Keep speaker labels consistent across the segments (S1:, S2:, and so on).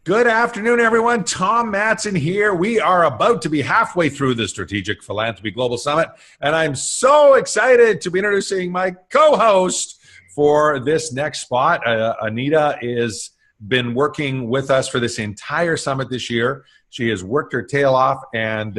S1: Good afternoon, everyone. Tom Matson here. We are about to be halfway through the Strategic Philanthropy Global Summit, and I'm so excited to be introducing my co-host for this next spot. Anita has been working with us for this entire summit this year. She has worked her tail off and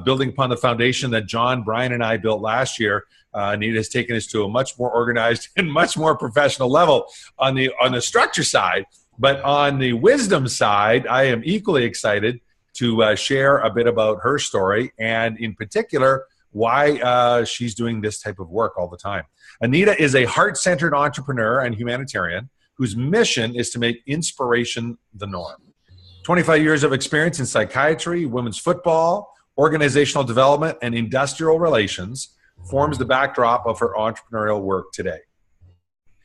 S1: building upon the foundation that John, Brian, and I built last year. Anita has taken us to a much more organized and much more professional level on the structure side. But on the wisdom side, I am equally excited to share a bit about her story and in particular, why she's doing this type of work all the time. Anita is a heart-centered entrepreneur and humanitarian whose mission is to make inspiration the norm. 25 years of experience in psychiatry, women's football, organizational development, and industrial relations forms the backdrop of her entrepreneurial work today.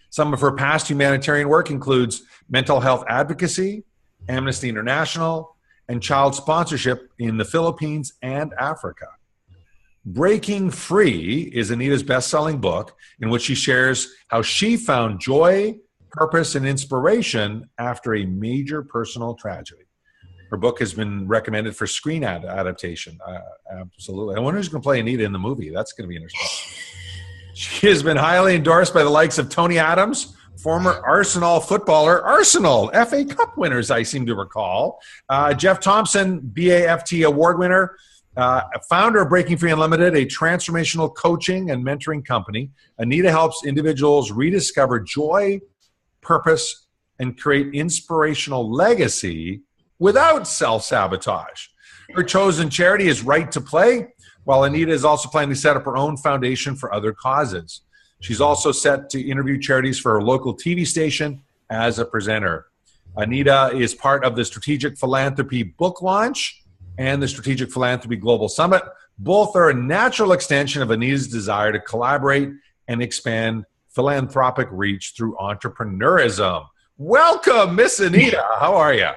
S1: Some of her past humanitarian work includes mental health advocacy, Amnesty International, and child sponsorship in the Philippines and Africa. Breaking Free is Anita's best-selling book in which she shares how she found joy, purpose, and inspiration after a major personal tragedy. Her book has been recommended for screen adaptation. Absolutely. I wonder who's going to play Anita in the movie. That's going to be interesting. She has been highly endorsed by the likes of Tony Adams, former Arsenal footballer, Arsenal FA Cup winners, I seem to recall. Jeff Thompson, BAFT award winner, founder of Breaking Free Unlimited, a transformational coaching and mentoring company. Anita helps individuals rediscover joy, purpose, and create inspirational legacy without self-sabotage. Her chosen charity is Right to Play, while Anita is also planning to set up her own foundation for other causes. She's also set to interview charities for her local TV station as a presenter. Anita is part of the Strategic Philanthropy book launch and the Strategic Philanthropy Global Summit. Both are a natural extension of Anita's desire to collaborate and expand philanthropic reach through entrepreneurism. Welcome, Miss Anita. How are you?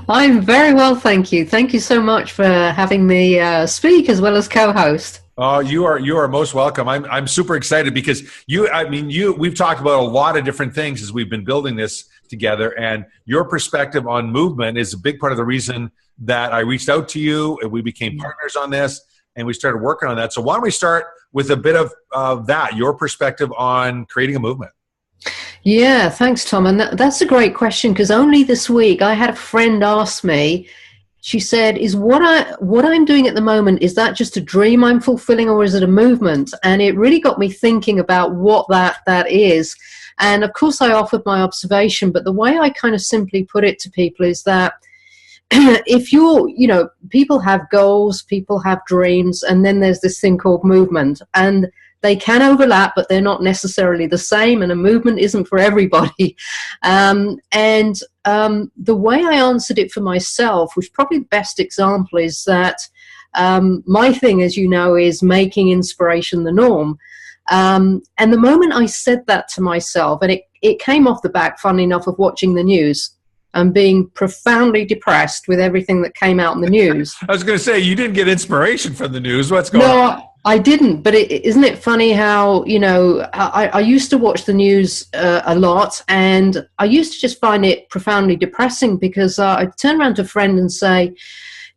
S2: I'm very well, thank you. Thank you so much for having me speak as well as co-host.
S1: Oh, you are most welcome. I'm super excited because we've talked about a lot of different things as we've been building this together, and your perspective on movement is a big part of the reason that I reached out to you and we became partners on this and we started working on that. So why don't we start with a bit of that, your perspective on creating a movement?
S2: Yeah, thanks, Tom. And that's a great question because only this week I had a friend ask me, she said, is what I'm doing at the moment, is that just a dream I'm fulfilling or is it a movement? And it really got me thinking about what that is. And of course I offered my observation, but the way I kind of simply put it to people is that if people have goals, people have dreams, and then there's this thing called movement. And they can overlap, but they're not necessarily the same, and a movement isn't for everybody. The way I answered it for myself, which probably the best example is that my thing, as you know, is making inspiration the norm. And the moment I said that to myself, and it came off the back, funnily enough, of watching the news and being profoundly depressed with everything that came out in the news.
S1: I was going to say, you didn't get inspiration from the news. What's going on?
S2: I didn't, but isn't it funny how, I used to watch the news a lot, and I used to just find it profoundly depressing because I'd turn around to a friend and say,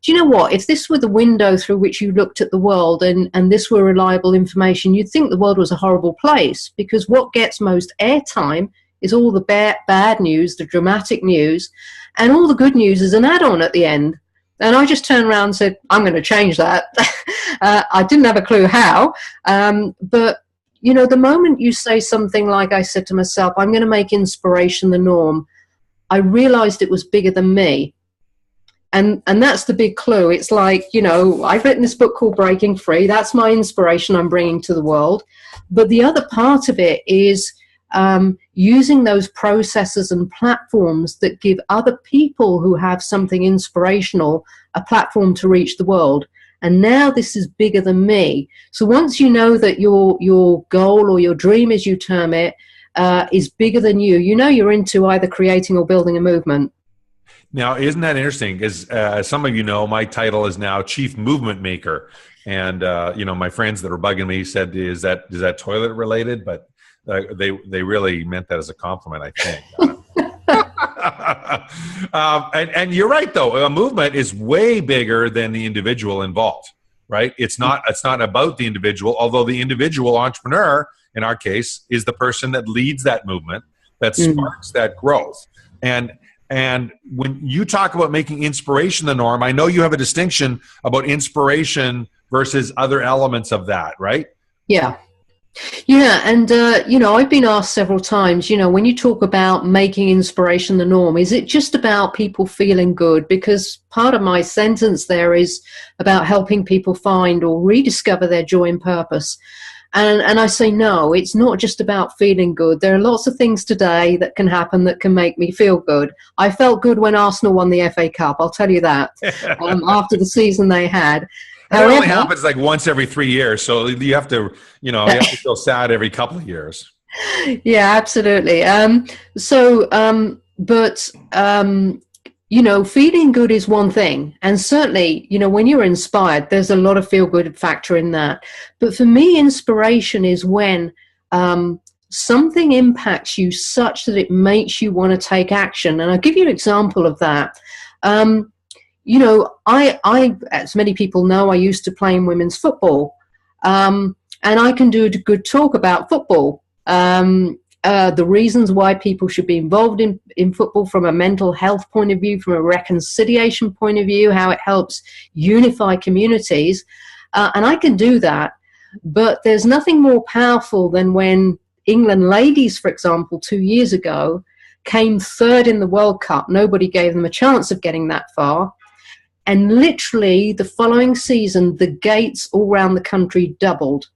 S2: do you know what, if this were the window through which you looked at the world and this were reliable information, you'd think the world was a horrible place, because what gets most airtime is all the bad news, the dramatic news, and all the good news is an add-on at the end. And I just turned around and said, I'm going to change that. I didn't have a clue how. But, the moment you say something like I said to myself, I'm going to make inspiration the norm, I realized it was bigger than me. And that's the big clue. It's like, I've written this book called Breaking Free. That's my inspiration I'm bringing to the world. But the other part of it is using those processes and platforms that give other people who have something inspirational a platform to reach the world. And now this is bigger than me. So once you know that your goal or your dream, as you term it, is bigger than you, you're into either creating or building a movement.
S1: Now, isn't that interesting? As some of you know, my title is now Chief Movement Maker. And, my friends that are bugging me said, is that toilet related? But they really meant that as a compliment, I think. And you're right, though. A movement is way bigger than the individual involved, right? It's not about the individual, although the individual entrepreneur, in our case, is the person that leads that movement, that sparks that growth. And when you talk about making inspiration the norm, I know you have a distinction about inspiration versus other elements of that, right?
S2: Yeah. Yeah, and I've been asked several times, when you talk about making inspiration the norm, is it just about people feeling good? Because part of my sentence there is about helping people find or rediscover their joy and purpose. And I say, no, it's not just about feeling good. There are lots of things today that can happen that can make me feel good. I felt good when Arsenal won the FA Cup, I'll tell you that, after the season they had.
S1: However, it only happens like once every 3 years, so you have to feel sad every couple of years.
S2: Yeah, absolutely. Feeling good is one thing, and certainly, when you're inspired, there's a lot of feel-good factor in that. But for me, inspiration is when something impacts you such that it makes you want to take action. And I'll give you an example of that. I, as many people know, I used to play in women's football, and I can do a good talk about football. The reasons why people should be involved in football from a mental health point of view, from a reconciliation point of view, how it helps unify communities. And I can do that. But there's nothing more powerful than when England ladies, for example, 2 years ago, came third in the World Cup. Nobody gave them a chance of getting that far. And literally the following season, the gates all around the country doubled.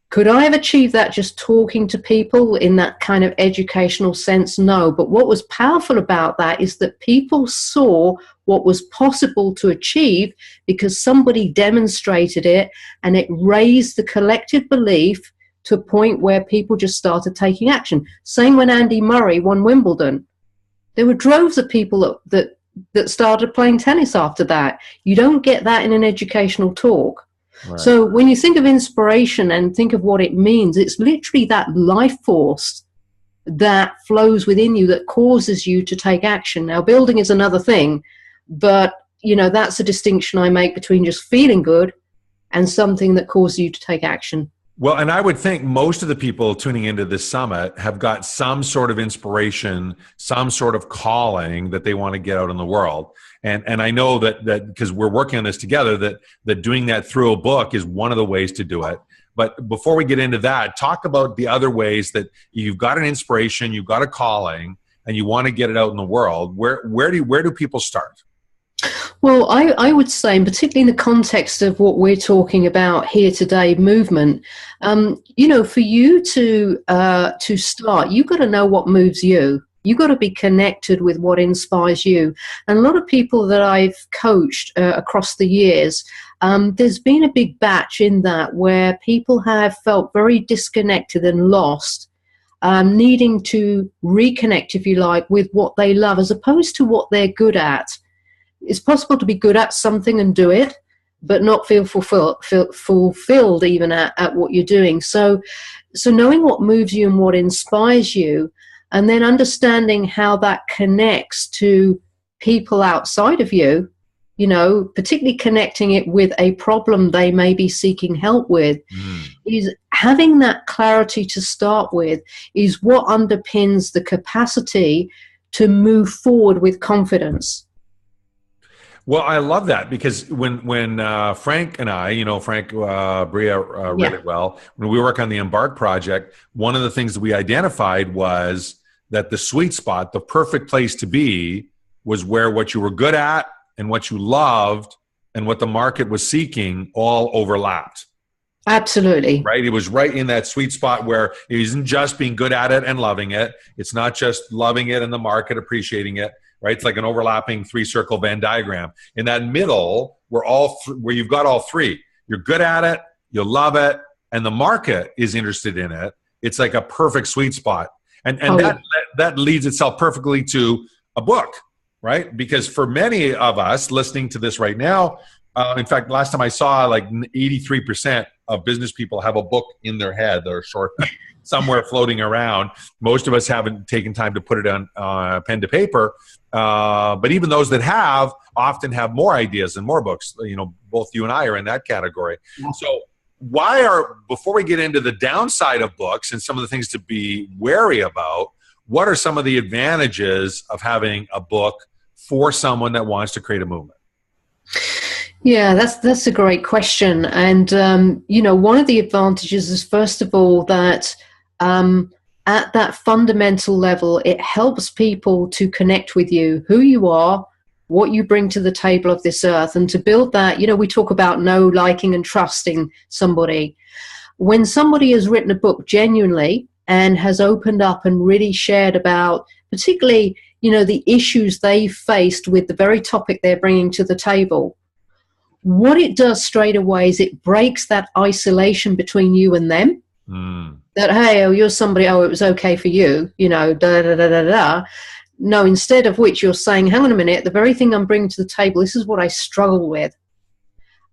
S2: Could I have achieved that just talking to people in that kind of educational sense? No. But what was powerful about that is that people saw what was possible to achieve because somebody demonstrated it, and it raised the collective belief to a point where people just started taking action. Same when Andy Murray won Wimbledon. There were droves of people that started playing tennis after that. You don't get that in an educational talk. Right. So when you think of inspiration and think of what it means, it's literally that life force that flows within you that causes you to take action. Now, building is another thing, but, that's a distinction I make between just feeling good and something that causes you to take action.
S1: Well, and I would think most of the people tuning into this summit have got some sort of inspiration, some sort of calling that they want to get out in the world. And I know that because we're working on this together, that doing that through a book is one of the ways to do it. But before we get into that, talk about the other ways that you've got an inspiration, you've got a calling, and you want to get it out in the world. Where do people start?
S2: Well, I would say, and particularly in the context of what we're talking about here today, movement, for you to start, you've got to know what moves you. You've got to be connected with what inspires you. And a lot of people that I've coached across the years, there's been a big batch in that where people have felt very disconnected and lost, needing to reconnect, if you like, with what they love as opposed to what they're good at. It's possible to be good at something and do it, but not feel fulfilled even at what you're doing. So knowing what moves you and what inspires you, and then understanding how that connects to people outside of you, particularly connecting it with a problem they may be seeking help with, is having that clarity to start with is what underpins the capacity to move forward with confidence.
S1: Well, I love that because when Frank and I, Frank Bria really well, when we work on the Embark project, one of the things that we identified was that the sweet spot, the perfect place to be, was where what you were good at and what you loved and what the market was seeking all overlapped.
S2: Absolutely.
S1: Right? It was right in that sweet spot where it isn't just being good at it and loving it. It's not just loving it and the market appreciating it. Right? It's like an overlapping three-circle Venn diagram. In that middle, where you've got all three. You're good at it, you love it, and the market is interested in it. It's like a perfect sweet spot. And that leads itself perfectly to a book, right? Because for many of us listening to this right now, in fact, last time I saw, like 83% of business people have a book in their head. They're short. somewhere floating around. Most of us haven't taken time to put it on pen to paper. But even those that have often have more ideas and more books. You know, both you and I are in that category. So before we get into the downside of books and some of the things to be wary about, what are some of the advantages of having a book for someone that wants to create a movement?
S2: Yeah, that's a great question. And, you know, one of the advantages is, first of all, that at that fundamental level, it helps people to connect with you, who you are, what you bring to the table of this earth, and to build that. You know, we talk about know, liking, and trusting somebody. When somebody has written a book genuinely and has opened up and really shared about, particularly, you know, the issues they faced with the very topic they're bringing to the table, what it does straight away is it breaks that isolation between you and them. That, hey, oh, you're somebody, oh, it was okay for you, you know, da da da da da. No, instead of which you're saying, hang on a minute, the very thing I'm bringing to the table, this is what I struggle with.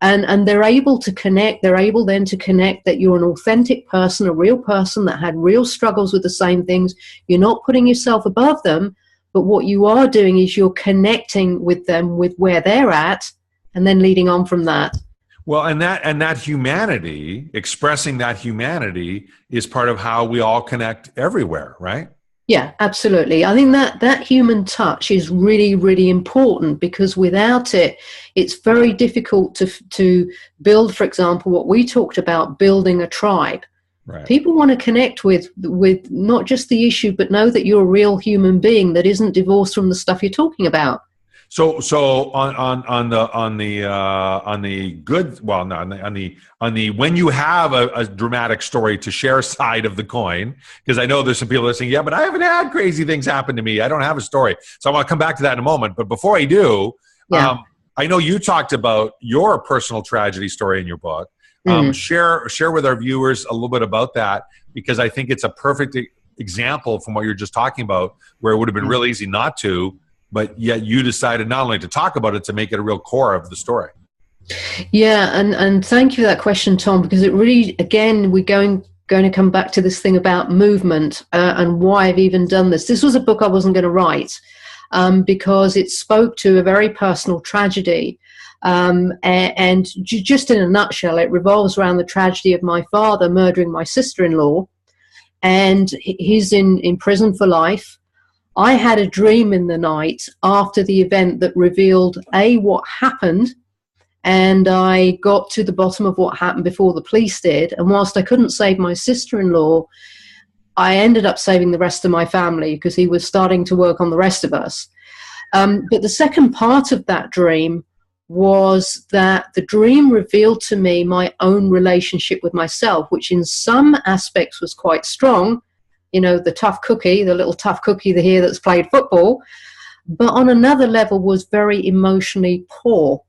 S2: And they're able to connect. They're able then to connect that you're an authentic person, a real person that had real struggles with the same things. You're not putting yourself above them, but what you are doing is you're connecting with them with where they're at, and then leading on from that.
S1: Well, and that humanity, expressing that humanity, is part of how we all connect everywhere, right?
S2: Yeah, absolutely. I think that human touch is really, really important, because without it, it's very difficult to build, for example, what we talked about, building a tribe.
S1: Right.
S2: People want to connect with not just the issue, but know that you're a real human being that isn't divorced from the stuff you're talking about.
S1: So on the good, well, no, on the when you have a dramatic story to share side of the coin, because I know there's some people that are saying, yeah, but I haven't had crazy things happen to me. I don't have a story. So I want to come back to that in a moment. But before I do, I know you talked about your personal tragedy story in your book. Share with our viewers a little bit about that, because I think it's a perfect example from what you're just talking about, where it would have been real easy not to. But yet you decided not only to talk about it, to make it a real core of the story.
S2: Yeah, and thank you for that question, Tom, because it really, again, we're going to come back to this thing about movement and why I've even done this. This was a book I wasn't going to write because it spoke to a very personal tragedy. And just in a nutshell, it revolves around the tragedy of my father murdering my sister-in-law, and he's in prison for life. I had a dream in the night after the event that revealed, what happened, and I got to the bottom of what happened before the police did. And whilst I couldn't save my sister-in-law, I ended up saving the rest of my family, because he was starting to work on the rest of us. But the second part of that dream was that the dream revealed to me my own relationship with myself, which in some aspects was quite strong. You know, the tough cookie, the little tough cookie here that's played football, but on another level was very emotionally poor.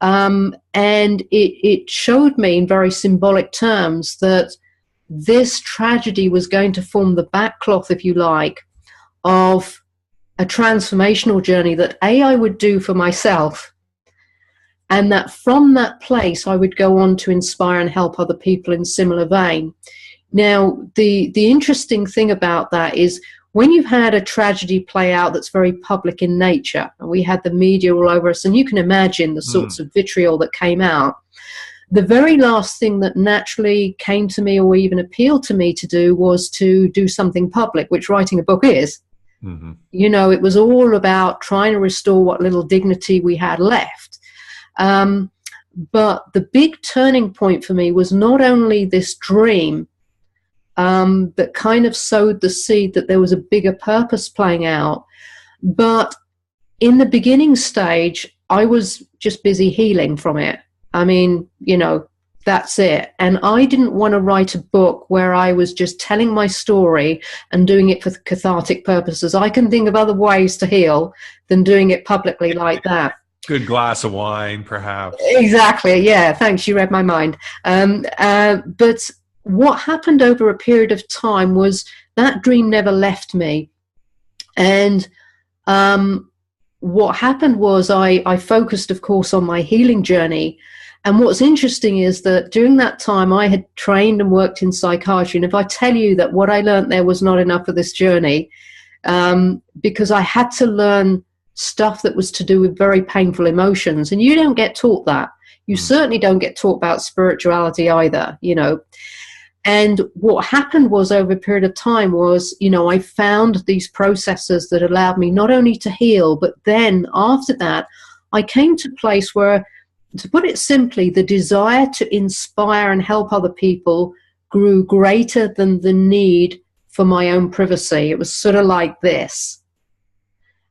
S2: And it showed me in very symbolic terms that this tragedy was going to form the backcloth, if you like, of a transformational journey that I would do for myself, and that from that place I would go on to inspire and help other people in similar vein. Now, the interesting thing about that is, when you've had a tragedy play out that's very public in nature, and we had the media all over us, and you can imagine the sorts of vitriol that came out, the very last thing that naturally came to me or even appealed to me to do was to do something public, which writing a book is. You know, it was all about trying to restore what little dignity we had left. But the big turning point for me was not only this dream, that kind of sowed the seed that there was a bigger purpose playing out. But in the beginning stage, I was just busy healing from it. I mean, you know, that's it. And I didn't want to write a book where I was just telling my story and doing it for cathartic purposes. I can think of other ways to heal than doing it publicly like that.
S1: Good glass of wine, perhaps.
S2: Exactly. Yeah. Thanks. You read my mind. But what happened over a period of time was that dream never left me. And what happened was I focused, of course, on my healing journey. And what's interesting is that during that time, I had trained and worked in psychiatry. And if I tell you that what I learned there was not enough for this journey, because I had to learn stuff that was to do with very painful emotions. And you don't get taught that. You certainly don't get taught about spirituality either, you know. And what happened was, over a period of time was, you know, I found these processes that allowed me not only to heal, but then after that, I came to a place where, to put it simply, the desire to inspire and help other people grew greater than the need for my own privacy. It was sort of like this.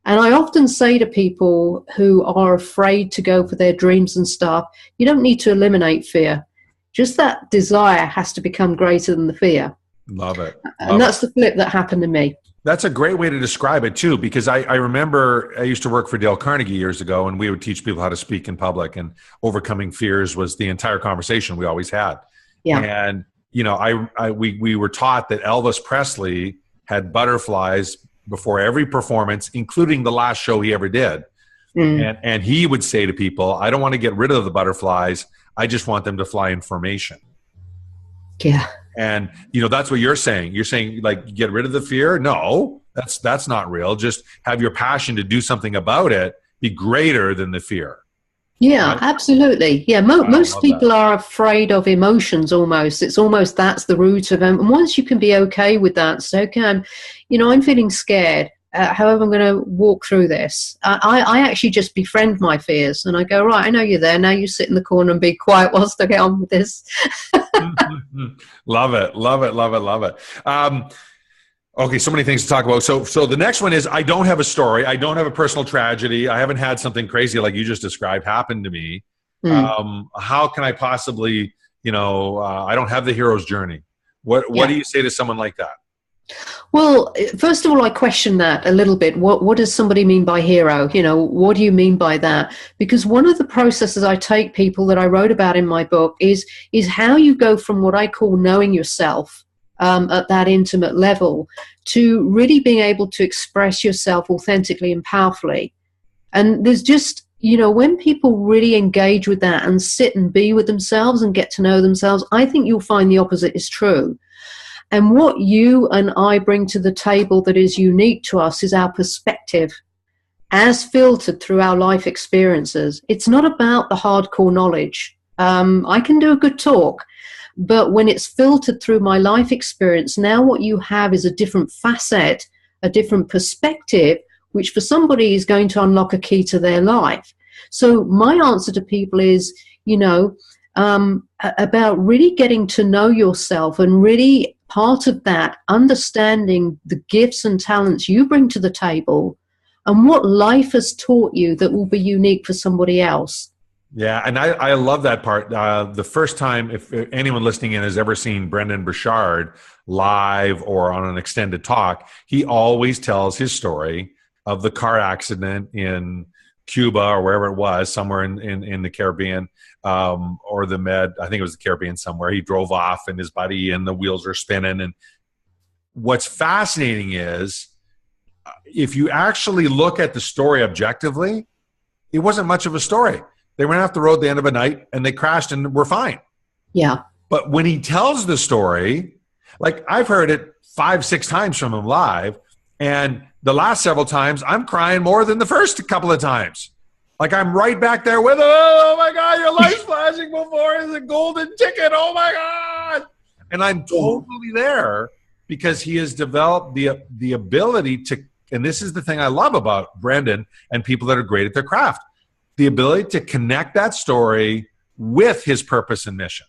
S2: And I often say to people who are afraid to go for their dreams and stuff, you don't need to eliminate fear. Just that desire has to become greater than the fear.
S1: Love it.
S2: And that's the flip that happened to me.
S1: That's a great way to describe it too, because I remember I used to work for Dale Carnegie years ago, and we would teach people how to speak in public, and overcoming fears was the entire conversation we always had.
S2: Yeah.
S1: And, you know, we were taught that Elvis Presley had butterflies before every performance, including the last show he ever did. And he would say to people, I don't want to get rid of the butterflies. I just want them to fly in formation.
S2: Yeah.
S1: And, you know, that's what you're saying. You're saying, like, get rid of the fear? No, that's not real. Just have your passion to do something about it be greater than the fear.
S2: Yeah,
S1: right?
S2: Absolutely. Yeah, most people are afraid of emotions almost. It's almost that's the root of them. And once you can be okay with that, so, okay, I'm feeling scared. However, I'm going to walk through this. I actually just befriend my fears, and I go, right, I know you're there. Now you sit in the corner and be quiet whilst I get on with this.
S1: Love it. Love it. Love it. Love it. Okay, so many things to talk about. So the next one is, I don't have a story. I don't have a personal tragedy. I haven't had something crazy like you just described happen to me. How can I possibly, I don't have the hero's journey. What do you say to someone like that?
S2: Well, first of all, I question that a little bit. What does somebody mean by hero? What do you mean by that? Because one of the processes I take people that I wrote about in my book is how you go from what I call knowing yourself at that intimate level to really being able to express yourself authentically and powerfully. And there's just, when people really engage with that and sit and be with themselves and get to know themselves, I think you'll find the opposite is true. And what you and I bring to the table that is unique to us is our perspective as filtered through our life experiences. It's not about the hardcore knowledge. I can do a good talk, but when it's filtered through my life experience, now what you have is a different facet, a different perspective, which for somebody is going to unlock a key to their life. So my answer to people is, about really getting to know yourself, and really part of that, understanding the gifts and talents you bring to the table and what life has taught you that will be unique for somebody else.
S1: Yeah, and I love that part. The first time, if anyone listening in has ever seen Brendan Burchard live or on an extended talk, he always tells his story of the car accident in Cuba or wherever it was, somewhere in the Caribbean, or the Med. I think it was the Caribbean somewhere. He drove off and his buddy, and the wheels are spinning. And what's fascinating is, if you actually look at the story objectively, it wasn't much of a story. They went off the road the end of a night and they crashed and were fine.
S2: Yeah.
S1: But when he tells the story, like, I've heard it 5-6 times from him live, and the last several times I'm crying more than the first couple of times. Like, I'm right back there with him. Oh my God, your life's flashing before is a golden ticket. Oh my God. And I'm totally there because he has developed the ability to, and this is the thing I love about Brendan and people that are great at their craft, the ability to connect that story with his purpose and mission.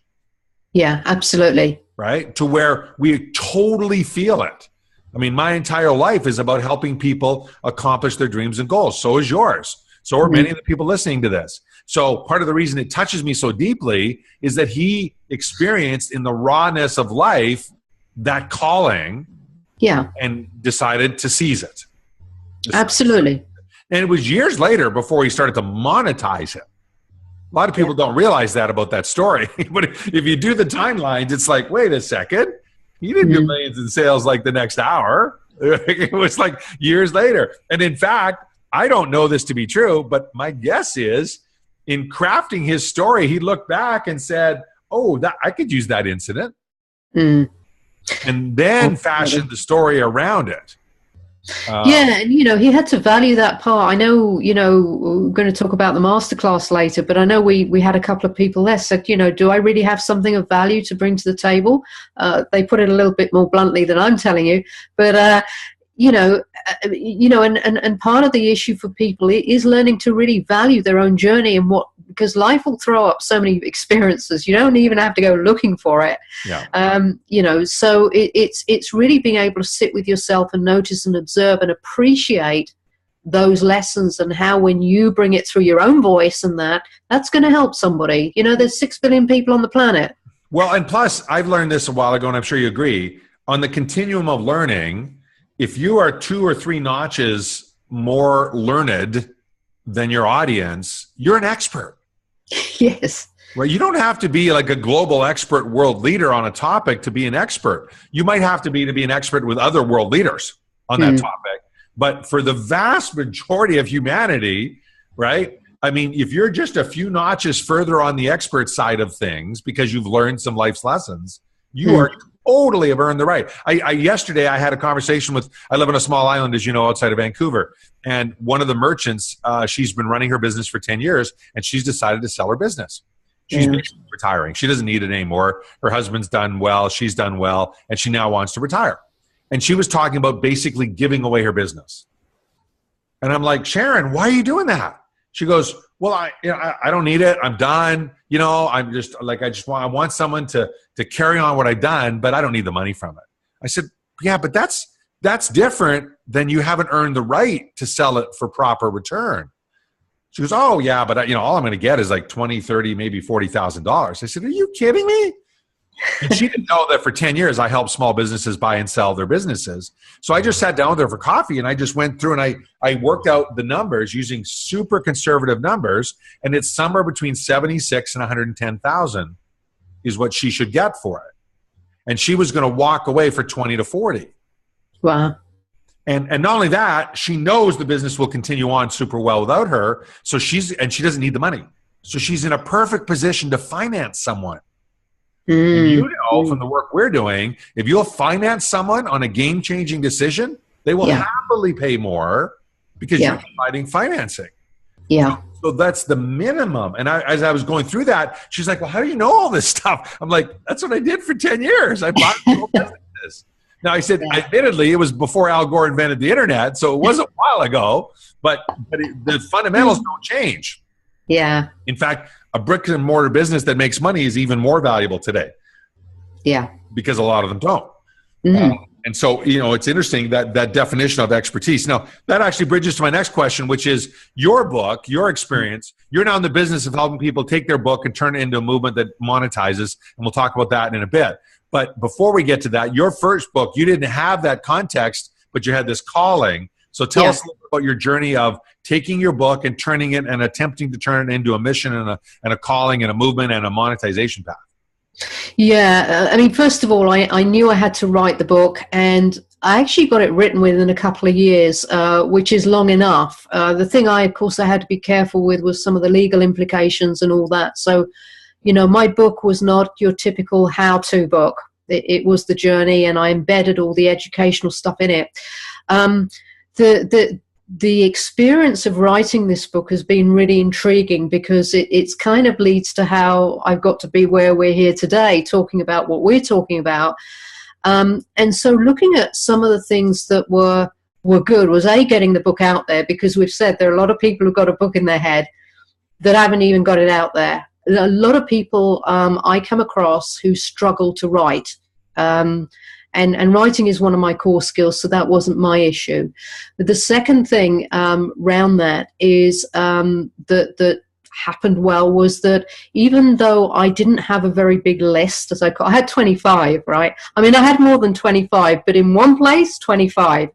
S2: Yeah, absolutely.
S1: Right? To where we totally feel it. I mean, my entire life is about helping people accomplish their dreams and goals. So is yours. So are many of the people listening to this. So part of the reason it touches me so deeply is that he experienced in the rawness of life that calling, and decided to seize it.
S2: Absolutely.
S1: And it was years later before he started to monetize it. A lot of people don't realize that about that story. But if you do the timelines, it's like, wait a second. He didn't do millions in sales like the next hour. It was like years later. And in fact, I don't know this to be true, but my guess is in crafting his story, he looked back and said, oh, that I could use that incident.
S2: Mm.
S1: And then fashioned the story around it.
S2: Yeah, and he had to value that part. I know, we're going to talk about the masterclass later, but I know we had a couple of people there said, do I really have something of value to bring to the table? They put it a little bit more bluntly than I'm telling you, but and part of the issue for people is learning to really value their own journey and because life will throw up so many experiences. You don't even have to go looking for it.
S1: Yeah.
S2: So it's really being able to sit with yourself and notice and observe and appreciate those lessons, and how when you bring it through your own voice and that's going to help somebody. There's 6 billion people on the planet.
S1: Well, and plus I've learned this a while ago, and I'm sure you agree, on the continuum of learning, if you are 2 or 3 notches more learned than your audience, you're an expert.
S2: Yes.
S1: Well, you don't have to be like a global expert world leader on a topic to be an expert. You might have to be an expert with other world leaders on that topic. But for the vast majority of humanity, right? I mean, if you're just a few notches further on the expert side of things because you've learned some life's lessons, you are totally have earned the right. Yesterday I had a conversation I live on a small island, as you know, outside of Vancouver. And one of the merchants, she's been running her business for 10 years, and she's decided to sell her business. She's basically retiring. She doesn't need it anymore. Her husband's done well. She's done well. And she now wants to retire. And she was talking about basically giving away her business. And I'm like, Sharon, why are you doing that? She goes, well, I don't need it. I'm done. I'm just like, I want someone to carry on what I've done, but I don't need the money from it. I said, yeah, but that's different than you haven't earned the right to sell it for proper return. She goes, oh yeah, but all I'm going to get is like 20, 30, maybe $40,000. I said, are you kidding me? And she didn't know that for 10 years I helped small businesses buy and sell their businesses. So I just sat down with her for coffee, and I just went through and I worked out the numbers using super conservative numbers, and it's somewhere between 76 and 110,000 is what she should get for it. And she was going to walk away for 20 to 40.
S2: Wow.
S1: And not only that, she knows the business will continue on super well without her. So she doesn't need the money. So she's in a perfect position to finance someone. And from the work we're doing, if you'll finance someone on a game-changing decision, they will happily pay more because you're providing financing.
S2: Yeah.
S1: So that's the minimum. And as I was going through that, she's like, well, how do you know all this stuff? I'm like, that's what I did for 10 years. I bought businesses. Now, I said, admittedly, it was before Al Gore invented the internet, so it was a while ago, but the fundamentals don't change.
S2: Yeah.
S1: In fact, a brick and mortar business that makes money is even more valuable today.
S2: Yeah.
S1: Because a lot of them don't. And so, it's interesting that definition of expertise. Now, that actually bridges to my next question, which is your book, your experience. You're now in the business of helping people take their book and turn it into a movement that monetizes. And we'll talk about that in a bit. But before we get to that, your first book, you didn't have that context, but you had this calling. So tell us a little bit about your journey of taking your book and turning it and attempting to turn it into a mission and a calling and a movement and a monetization path.
S2: Yeah, I mean, first of all, I knew I had to write the book, and I actually got it written within a couple of years, which is long enough. The thing I had to be careful with was some of the legal implications and all that. So, my book was not your typical how-to book. It was the journey, and I embedded all the educational stuff in it. The experience of writing this book has been really intriguing because it's kind of leads to how I've got to be where we're here today, talking about what we're talking about. And so looking at some of the things that were good was getting the book out there, because we've said there are a lot of people who've got a book in their head that haven't even got it out there. A lot of people I come across who struggle to write. And writing is one of my core skills, so that wasn't my issue. But the second thing around that is that happened was that even though I didn't have a very big list, I had 25, right? I mean, I had more than 25, but in one place, 25.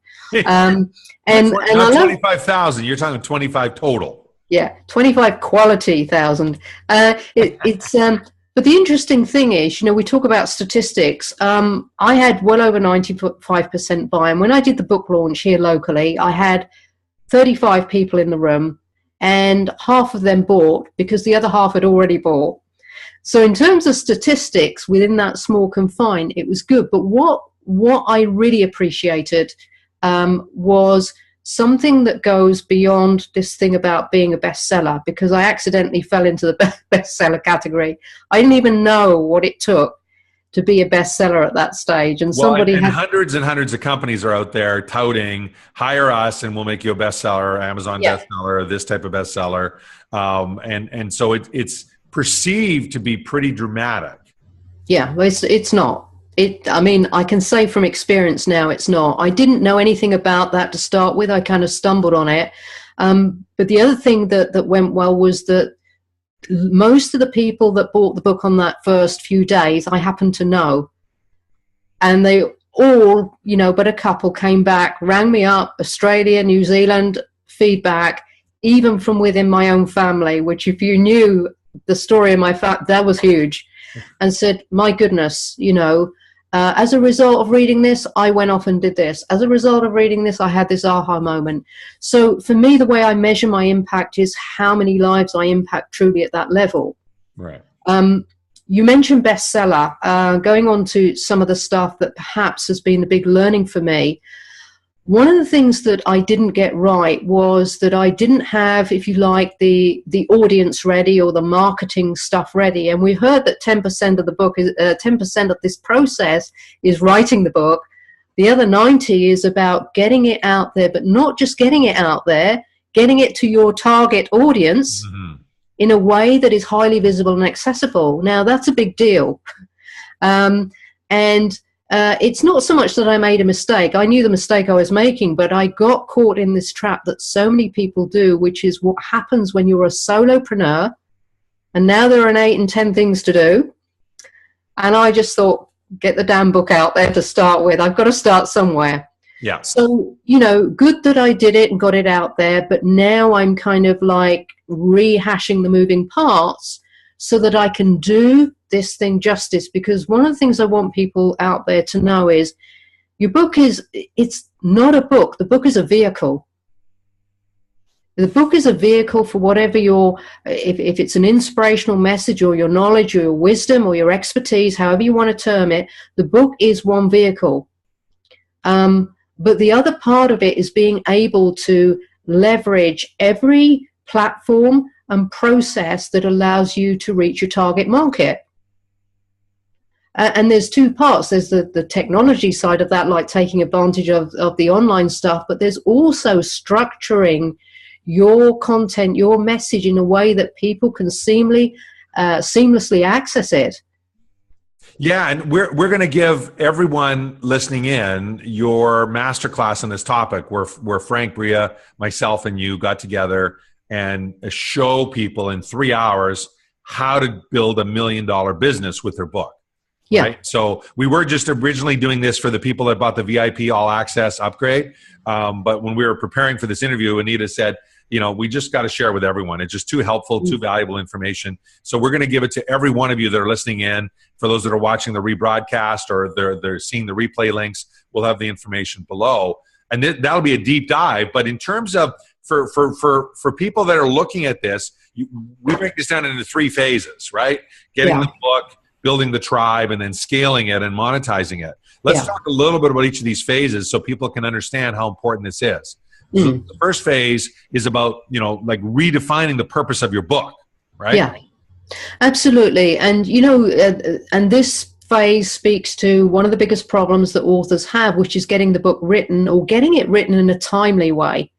S2: And
S1: not 25,000. You're talking 25 total.
S2: Yeah, 25 quality thousand. But the interesting thing is, we talk about statistics. I had well over 95% buy-in. When I did the book launch here locally, I had 35 people in the room, and half of them bought because the other half had already bought. So in terms of statistics within that small confine, it was good. But what I really appreciated was something that goes beyond this thing about being a bestseller, because I accidentally fell into the bestseller category. I didn't even know what it took to be a bestseller at that stage. And somebody
S1: and hundreds and hundreds of companies are out there touting, hire us and we'll make you a bestseller, Amazon bestseller, this type of bestseller. And so it's perceived to be pretty dramatic.
S2: Yeah, well, it's not. I mean, I can say from experience now, it's not. I didn't know anything about that to start with. I kind of stumbled on it. But the other thing that went well was that most of the people that bought the book on that first few days, I happened to know. And they all, but a couple came back, rang me up, Australia, New Zealand, feedback, even from within my own family, which if you knew the story of my family, that was huge. And said, my goodness, as a result of reading this, I went off and did this. As a result of reading this, I had this aha moment. So for me, the way I measure my impact is how many lives I impact truly at that level.
S1: Right.
S2: You mentioned bestseller. Going on to some of the stuff that perhaps has been the big learning for me. One of the things that I didn't get right was that I didn't have, if you like, the audience ready or the marketing stuff ready. And we heard that 10% of the book is 10% of this process is writing the book. The other 90 is about getting it out there, but not just getting it out there, getting it to your target audience in a way that is highly visible and accessible. Now, that's a big deal. It's not so much that I made a mistake. I knew the mistake I was making, but I got caught in this trap that so many people do, which is what happens when you're a solopreneur, and now there are 8 and 10 things to do. And I just thought, get the damn book out there to start with. I've got to start somewhere.
S1: Yeah.
S2: So, good that I did it and got it out there, but now I'm kind of like rehashing the moving parts so that I can do this thing justice, because one of the things I want people out there to know is your book it's not a book. The book is a vehicle. The book is a vehicle for whatever if it's an inspirational message or your knowledge or your wisdom or your expertise, however you want to term it, the book is one vehicle. But the other part of it is being able to leverage every platform and process that allows you to reach your target market. And there's 2 parts. There's the technology side of that, like taking advantage of the online stuff, but there's also structuring your content, your message in a way that people can seamlessly access it.
S1: Yeah, and we're going to give everyone listening in your masterclass on this topic, where Frank, Bria, myself, and you got together and show people in 3 hours how to build $1 million business with their book.
S2: Yeah.
S1: Right? So we were just originally doing this for the people that bought the VIP all access upgrade. But when we were preparing for this interview, Anita said, we just got to share with everyone. It's just too helpful, too valuable information. So we're going to give it to every one of you that are listening in. For those that are watching the rebroadcast or they're seeing the replay links, we'll have the information below. And that'll be a deep dive. But in terms of for people that are looking at this, we break this down into 3 phases, right? Getting the book, building the tribe, and then scaling it and monetizing it. Let's talk a little bit about each of these phases so people can understand how important this is. So the first phase is about, like redefining the purpose of your book, right?
S2: Yeah, absolutely. And, and this phase speaks to one of the biggest problems that authors have, which is getting the book written or getting it written in a timely way.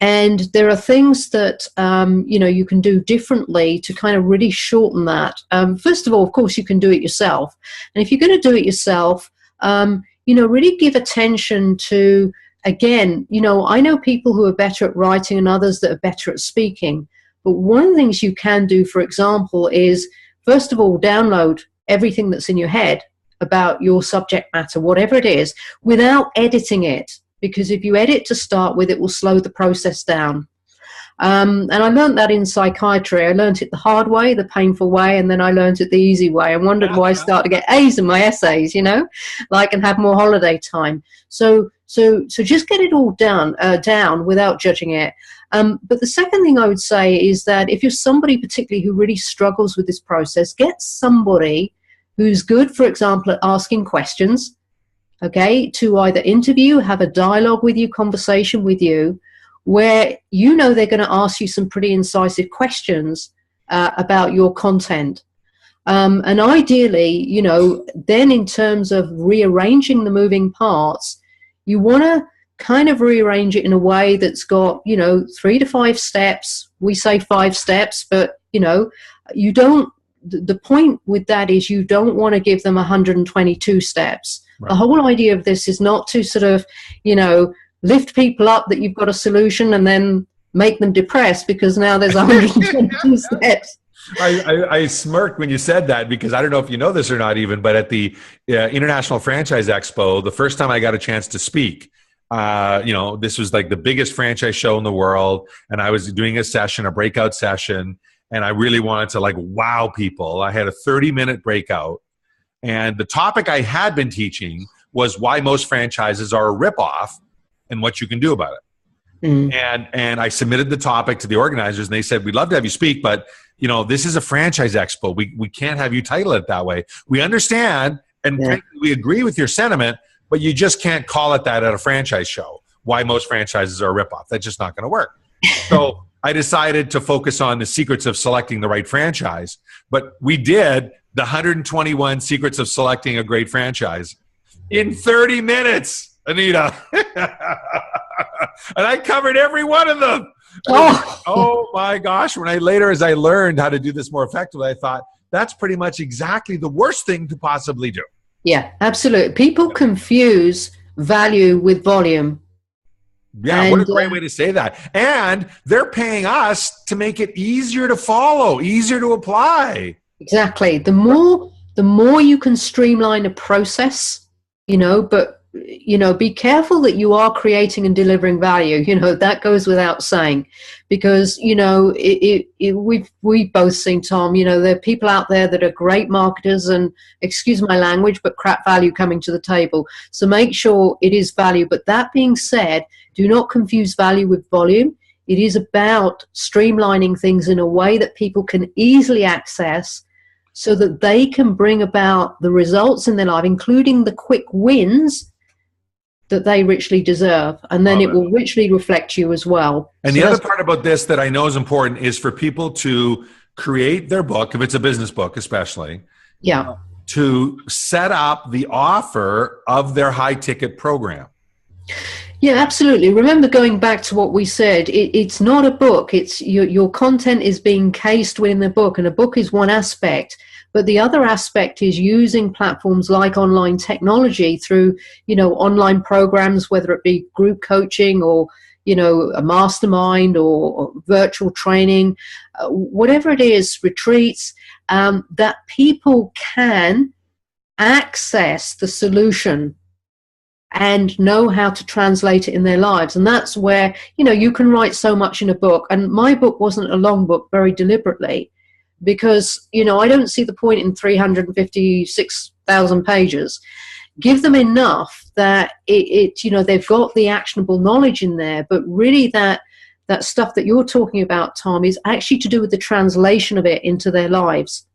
S2: And there are things that, you can do differently to kind of really shorten that. First of all, of course, you can do it yourself. And if you're going to do it yourself, really give attention to, again, I know people who are better at writing and others that are better at speaking. But one of the things you can do, for example, is, first of all, download everything that's in your head about your subject matter, whatever it is, without editing it. Because if you edit to start with, it will slow the process down. And I learned that in psychiatry. I learned it the hard way, the painful way, and then I learned it the easy way and wondered why I started to get A's in my essays, and have more holiday time. So So just get it all down without judging it. But the second thing I would say is that if you're somebody particularly who really struggles with this process, get somebody who's good, for example, at asking questions, okay, to either interview, have a dialogue with you, conversation with you, where you know they're going to ask you some pretty incisive questions about your content. And ideally, you know, then in terms of rearranging the moving parts, you want to kind of rearrange it in a way that's got, you know, 3 to 5 steps. We say 5 steps, but, you know, you don't, the point with that is you don't want to give them 122 steps. Right. The whole idea of this is not to sort of, you know, lift people up that you've got a solution and then make them depressed because now there's 122 steps.
S1: I smirked when you said that because I don't know if you know this or not even, but at the International Franchise Expo, the first time I got a chance to speak, you know, this was like the biggest franchise show in the world, and I was doing a breakout session, and I really wanted to like wow people. I had a 30-minute breakout, and the topic I had been teaching was why most franchises are a ripoff and what you can do about it. Mm. And I submitted the topic to the organizers, and they said, we'd love to have you speak, but you know, this is a franchise expo. We can't have you title it that way. We understand, and frankly, we agree with your sentiment, but you just can't call it that at a franchise show. Why most franchises are a ripoff. That's just not going to work. So I decided to focus on the secrets of selecting the right franchise. But we did the 121 secrets of selecting a great franchise in 30 minutes, Anita. And I covered every one of them. Oh my gosh. As I learned how to do this more effectively, I thought that's pretty much exactly the worst thing to possibly do.
S2: Yeah, absolutely. People confuse value with volume.
S1: Yeah, and what a great way to say that. And they're paying us to make it easier to follow, easier to apply.
S2: Exactly. The more you can streamline a process, you know, but you know, be careful that you are creating and delivering value. You know, that goes without saying, because, you know, we've both seen, Tom, you know, there are people out there that are great marketers and, excuse my language, but crap value coming to the table. So make sure it is value. But that being said, do not confuse value with volume. It is about streamlining things in a way that people can easily access so that they can bring about the results in their life, including the quick wins that they richly deserve, and then it will richly reflect you as well.
S1: And so the other part about this that I know is important is for people to create their book, if it's a business book especially, to set up the offer of their high-ticket program.
S2: Yeah, absolutely. Remember, going back to what we said, it's not a book. It's your content is being cased within the book, and a book is one aspect. But the other aspect is using platforms like online technology through, you know, online programs, whether it be group coaching or, you know, a mastermind or virtual training, whatever it is, retreats, that people can access the solution and know how to translate it in their lives. And that's where, you know, you can write so much in a book. And my book wasn't a long book, very deliberately, because, you know, I don't see the point in 356,000 pages. Give them enough that it you know, they've got the actionable knowledge in there, but really that stuff that you're talking about, Tom, is actually to do with the translation of it into their lives.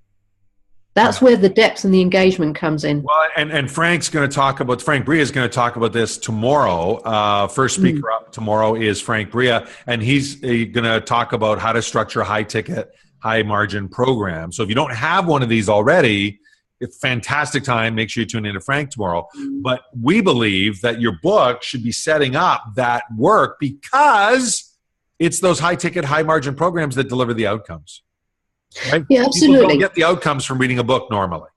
S2: That's where the depth and the engagement comes in.
S1: Well, and Frank Bria is going to talk about this tomorrow. First speaker up tomorrow is Frank Bria, and he's going to talk about how to structure a high-ticket, high-margin program. So if you don't have one of these already, it's a fantastic time. Make sure you tune in to Frank tomorrow. But we believe that your book should be setting up that work because it's those high-ticket, high-margin programs that deliver the outcomes. Right?
S2: Yeah, absolutely.
S1: People don't get the outcomes from reading a book normally.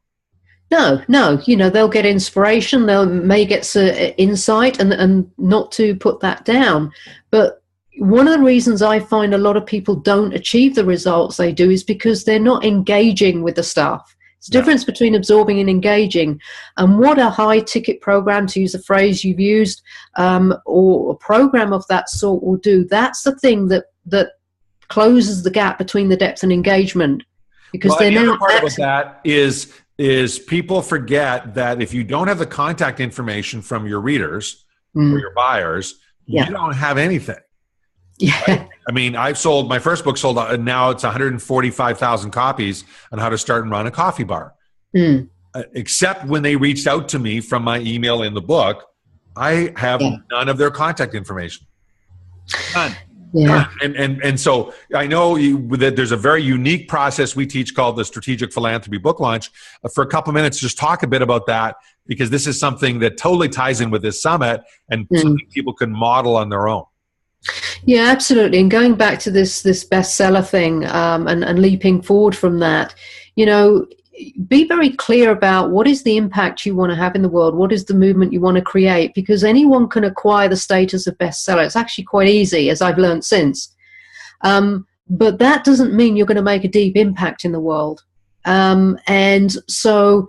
S2: No. You know, they'll get inspiration. They may get some insight, and not to put that down. But one of the reasons I find a lot of people don't achieve the results they do is because they're not engaging with the stuff. It's the difference between absorbing and engaging. And what a high-ticket program, to use a phrase you've used, or a program of that sort will do, that's the thing that closes the gap between the depth and engagement, because
S1: the other part about that is people forget that if you don't have the contact information from your readers, for your buyers, you don't have anything.
S2: Yeah.
S1: Right? I mean, my first book sold, and now it's 145,000 copies on how to start and run a coffee bar. Except when they reached out to me from my email in the book, I have none of their contact information. None.
S2: Yeah.
S1: And so I know that there's a very unique process we teach called the Strategic Philanthropy Book Launch. For a couple of minutes, just talk a bit about that, because this is something that totally ties in with this summit and something people can model on their own.
S2: Yeah, absolutely. And going back to this bestseller thing, and leaping forward from that, be very clear about what is the impact you want to have in the world. What is the movement you want to create? Because anyone can acquire the status of bestseller. It's actually quite easy, as I've learned since. But that doesn't mean you're going to make a deep impact in the world. And so,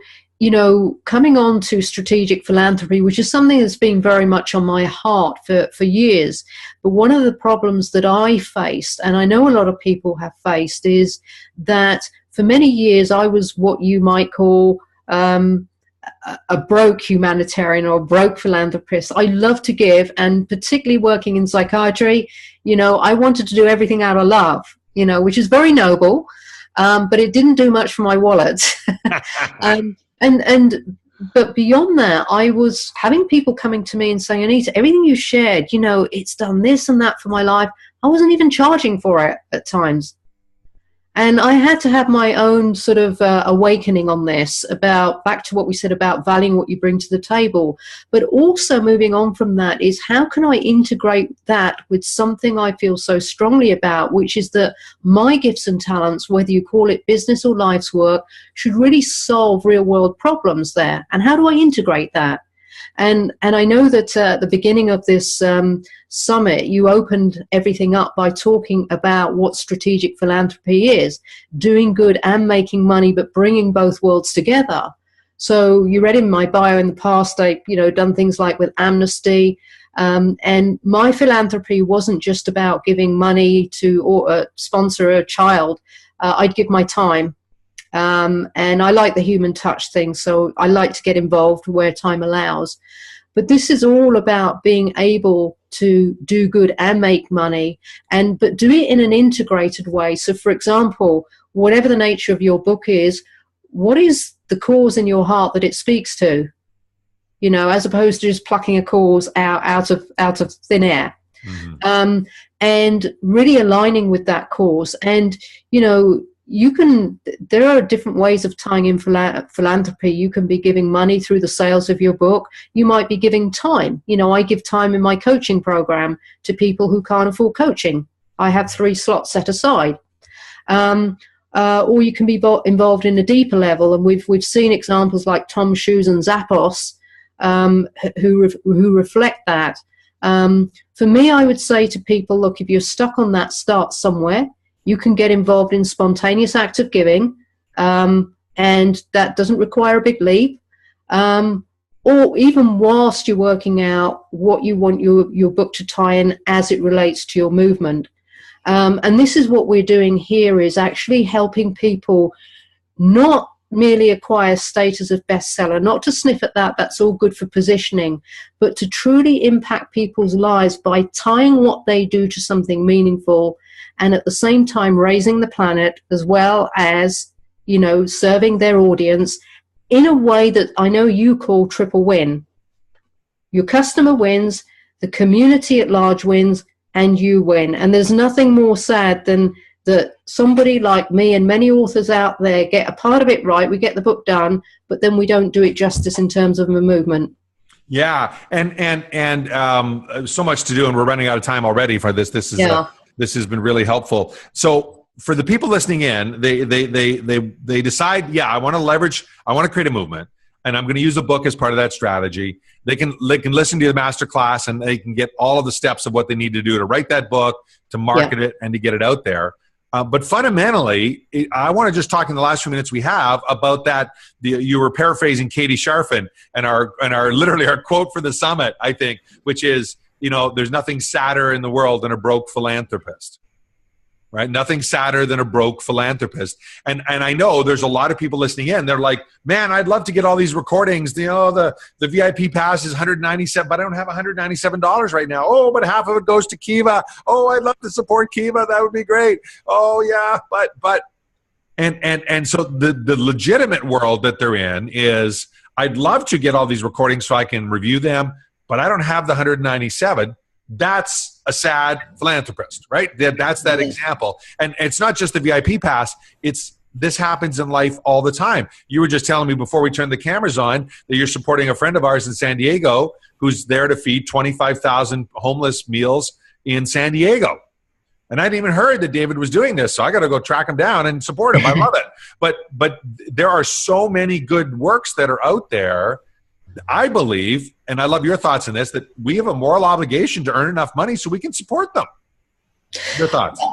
S2: coming on to strategic philanthropy, which is something that's been very much on my heart for years. But one of the problems that I faced, and I know a lot of people have faced, is that for many years, I was what you might call a broke humanitarian or a broke philanthropist. I love to give, and particularly working in psychiatry, I wanted to do everything out of love, which is very noble, but it didn't do much for my wallet. But beyond that, I was having people coming to me and saying, Anita, everything you shared, it's done this and that for my life. I wasn't even charging for it at times. And I had to have my own sort of awakening on this, about back to what we said about valuing what you bring to the table. But also moving on from that is, how can I integrate that with something I feel so strongly about, which is that my gifts and talents, whether you call it business or life's work, should really solve real world problems there. And how do I integrate that? And I know that at the beginning of this summit, you opened everything up by talking about what strategic philanthropy is, doing good and making money, but bringing both worlds together. So you read in my bio in the past, I've done things like with Amnesty, and my philanthropy wasn't just about giving money to sponsor a child. I'd give my time. And I like the human touch thing, so I like to get involved where time allows. But this is all about being able to do good and make money, but do it in an integrated way. So, for example, whatever the nature of your book is, what is the cause in your heart that it speaks to? As opposed to just plucking a cause out of thin air. Mm-hmm. And really aligning with that cause. And, there are different ways of tying in philanthropy. You can be giving money through the sales of your book. You might be giving time. I give time in my coaching program to people who can't afford coaching. I have 3 slots set aside. Or you can be involved in a deeper level. And we've seen examples like Tom Shoes and Zappos, who reflect that. For me, I would say to people, look, if you're stuck on that, start somewhere. You can get involved in spontaneous acts of giving, and that doesn't require a big leap. Or even whilst you're working out what you want your book to tie in as it relates to your movement. And this is what we're doing here, is actually helping people not merely acquire status of bestseller, not to sniff at that, that's all good for positioning, but to truly impact people's lives by tying what they do to something meaningful, and at the same time raising the planet, as well as, serving their audience in a way that I know you call triple win. Your customer wins, the community at large wins, and you win. And there's nothing more sad than that somebody like me and many authors out there get a part of it right, we get the book done, but then we don't do it justice in terms of a movement.
S1: Yeah, and so much to do, and we're running out of time already for this. This has been really helpful. So for the people listening in, they decide, I want to leverage, I want to create a movement, and I'm going to use a book as part of that strategy. They can listen to the masterclass, and they can get all of the steps of what they need to do to write that book, to market it, and to get it out there. But fundamentally, I want to just talk in the last few minutes we have about that. You were paraphrasing Katie Sharfin and our literally our quote for the summit, I think, which is, there's nothing sadder in the world than a broke philanthropist, right? Nothing sadder than a broke philanthropist. And I know there's a lot of people listening in. They're like, man, I'd love to get all these recordings. You know, the VIP pass is $197, but I don't have $197 right now. Oh, but half of it goes to Kiva. Oh, I'd love to support Kiva. That would be great. Oh yeah, but and so the legitimate world that they're in is, I'd love to get all these recordings so I can review them, but I don't have the 197. That's a sad philanthropist, right? That's that example. And it's not just the VIP pass. This happens in life all the time. You were just telling me before we turned the cameras on that you're supporting a friend of ours in San Diego who's there to feed 25,000 homeless meals in San Diego. And I hadn't even heard that David was doing this, so I got to go track him down and support him. I love it. But there are so many good works that are out there. I believe, and I love your thoughts on this, that we have a moral obligation to earn enough money so we can support them. Your thoughts?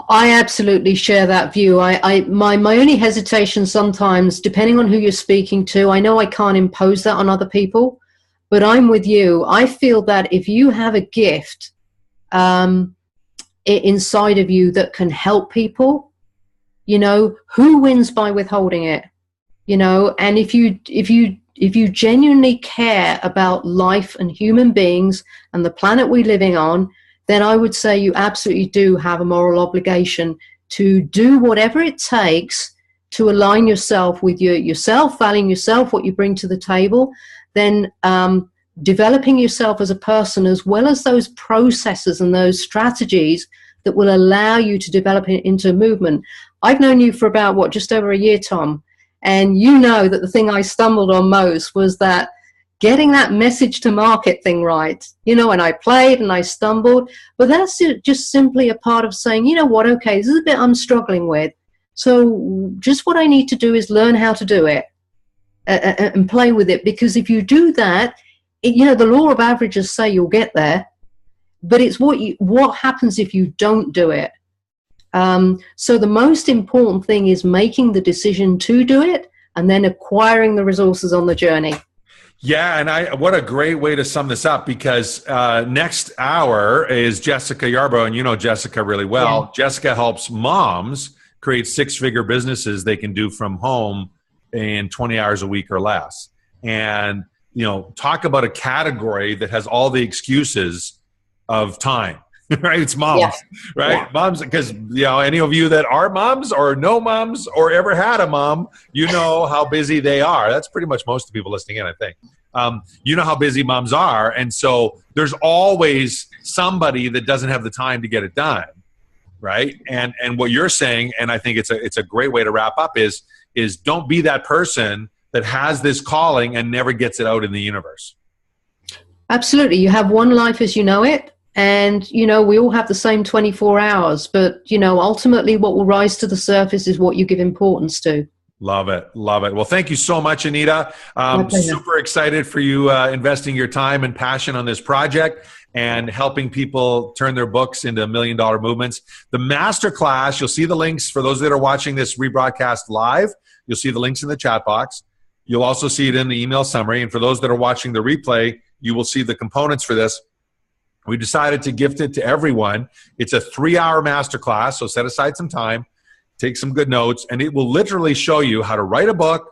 S2: I absolutely share that view. My only hesitation sometimes, depending on who you're speaking to, I know I can't impose that on other people, but I'm with you. I feel that if you have a gift inside of you that can help people, you know, who wins by withholding it? You know, and if you genuinely care about life and human beings and the planet we're living on, then I would say you absolutely do have a moral obligation to do whatever it takes to align yourself with yourself, valuing yourself, what you bring to the table, then developing yourself as a person, as well as those processes and those strategies that will allow you to develop it into a movement. I've known you for about, just over a year, Tom. And you know that the thing I stumbled on most was that getting that message to market thing right. You know, and I played and I stumbled, but that's just simply a part of saying, you know what, okay, this is a bit I'm struggling with. So just what I need to do is learn how to do it and play with it. Because if you do that, you know, the law of averages say you'll get there, but it's what happens if you don't do it. So the most important thing is making the decision to do it and then acquiring the resources on the journey.
S1: Yeah, and what a great way to sum this up, because next hour is Jessica Yarbrough, and you know Jessica really well. Yeah. Jessica helps moms create six-figure businesses they can do from home in 20 hours a week or less. And, you know, talk about a category that has all the excuses of time. Right, it's moms, yeah. Right? Yeah. Moms, because, you know, any of you that are moms or know moms or ever had a mom, you know how busy they are. That's pretty much most of the people listening in, I think. You know how busy moms are, and so there's always somebody that doesn't have the time to get it done, right? And what you're saying, and I think it's a great way to wrap up, is don't be that person that has this calling and never gets it out in the universe.
S2: Absolutely, you have one life as you know it. And, you know, we all have the same 24 hours, but, you know, ultimately what will rise to the surface is what you give importance to.
S1: Love it. Love it. Well, thank you so much, Anita. Super excited for you investing your time and passion on this project and helping people turn their books into $1 million movements. The masterclass, you'll see the links for those that are watching this rebroadcast live. You'll see the links in the chat box. You'll also see it in the email summary. And for those that are watching the replay, you will see the components for this. We decided to gift it to everyone. It's a 3-hour masterclass, so set aside some time, take some good notes, and it will literally show you how to write a book,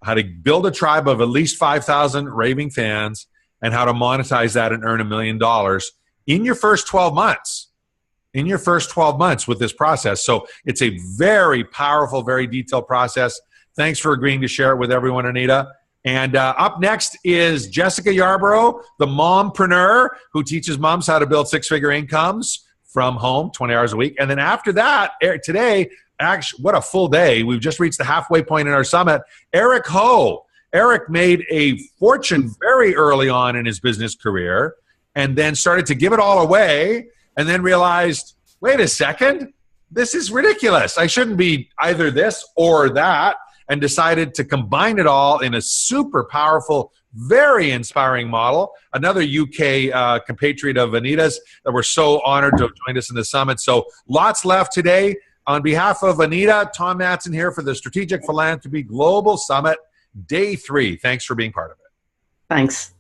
S1: how to build a tribe of at least 5,000 raving fans, and how to monetize that and earn $1 million in your first 12 months. In your first 12 months with this process. So it's a very powerful, very detailed process. Thanks for agreeing to share it with everyone, Anita. And up next is Jessica Yarbrough, the mompreneur who teaches moms how to build six-figure incomes from home, 20 hours a week. And then after that, today, actually, what a full day. We've just reached the halfway point in our summit. Eric Ho. Eric made a fortune very early on in his business career and then started to give it all away and then realized, wait a second, this is ridiculous. I shouldn't be either this or that. And decided to combine it all in a super powerful, very inspiring model. Another UK compatriot of Anita's that we're so honored to have joined us in the summit. So lots left today. On behalf of Anita, Tom Matson here for the Strategic Philanthropy Global Summit, Day 3. Thanks for being part of it.
S2: Thanks.